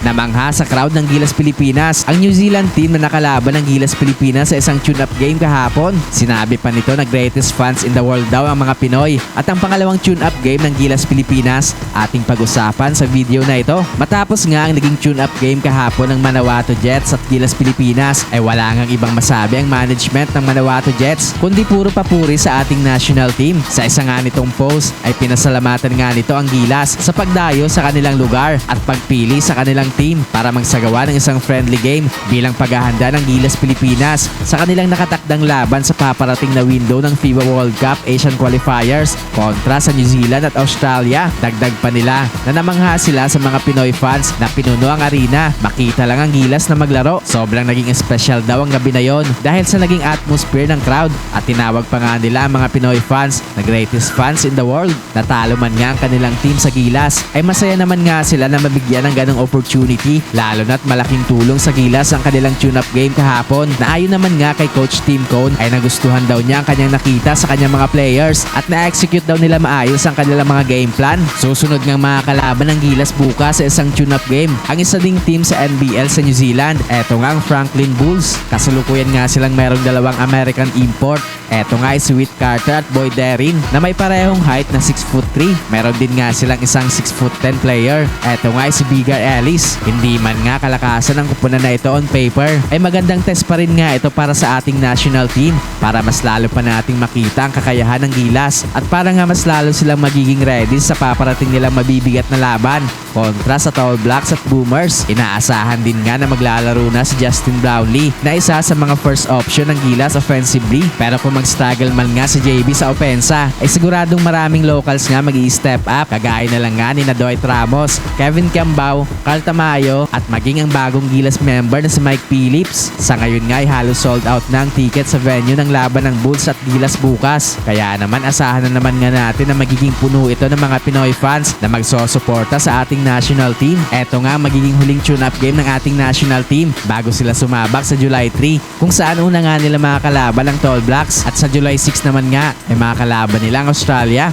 Namangha sa crowd ng Gilas Pilipinas ang New Zealand team na nakalaban ng Gilas Pilipinas sa isang tune-up game kahapon. Sinabi pa nito na greatest fans in the world daw ang mga Pinoy at ang pangalawang tune-up game ng Gilas Pilipinas ating pag-usapan sa video na ito. Matapos nga ang naging tune-up game kahapon ng Manawato Jets at Gilas Pilipinas ay wala ngang ibang masabi ang management ng Manawato Jets kundi puro papuri sa ating national team. Sa isa nga nitong post ay pinasalamatan nga nito ang Gilas sa pagdayo sa kanilang lugar at pagpili sa kanilang team para magsagawa ng isang friendly game bilang paghahanda ng Gilas Pilipinas sa kanilang nakatakdang laban sa paparating na window ng FIBA World Cup Asian Qualifiers kontra sa New Zealand at Australia. Dagdag pa nila na namangha sila sa mga Pinoy fans na pinuno ang arena. Makita lang ang Gilas na maglaro. Sobrang naging special daw ang gabi na yon dahil sa naging atmosphere ng crowd at tinawag pa nga nila ang mga Pinoy fans na greatest fans in the world. Natalo man nga ang kanilang team sa Gilas ay masaya naman nga sila na mabigyan ng ganong opportunity lalo na't malaking tulong sa Gilas ang kanilang tune-up game kahapon na ayon naman nga kay Coach Tim Cone ay nagustuhan daw niya ang kanyang nakita sa kanyang mga players at na-execute daw nila maayos ang kanilang mga game plan. Susunod ngang mga kalaban ng Gilas bukas sa isang tune-up game ang isa ding team sa NBL sa New Zealand. Eto nga ang Franklin Bulls. Kasalukuyan nga silang merong dalawang American import. Eto nga ay si Whit Carter at Boy Derin na may parehong height na 6'3". Meron din nga silang isang 6'10" player. Eto nga ay si Bigar Ellis. Hindi man nga kalakasan ang kupunan na ito on paper ay magandang test pa rin nga ito para sa ating national team para mas lalo pa nating makita ang kakayahan ng Gilas at para nga mas lalo silang magiging ready sa paparating nilang mabibigat na laban kontra sa Tall Blacks at Boomers. Inaasahan din nga na maglalaro na si Justin Brownlee na isa sa mga first option ng Gilas offensively pero kung mag-struggle man nga si JB sa opensa ay siguradong maraming locals nga mag-i-step up kagaya na lang nga ni Dwight Ramos, Kevin Cambao, Carl Tamayo at maging ang bagong Gilas member na si Mike Phillips. Sa ngayon nga ay halos sold out na ang ticket sa venue ng laban ng Bulls at Gilas bukas. Kaya naman asahan na naman nga natin na magiging puno ito ng mga Pinoy fans na magsosuporta sa ating national team. Eto nga magiging huling tune-up game ng ating national team bago sila sumabak sa July 3 kung saan una nga nila makakalaban ang Tall Blacks at sa July 6 naman nga ay makakalaban nila ang Australia.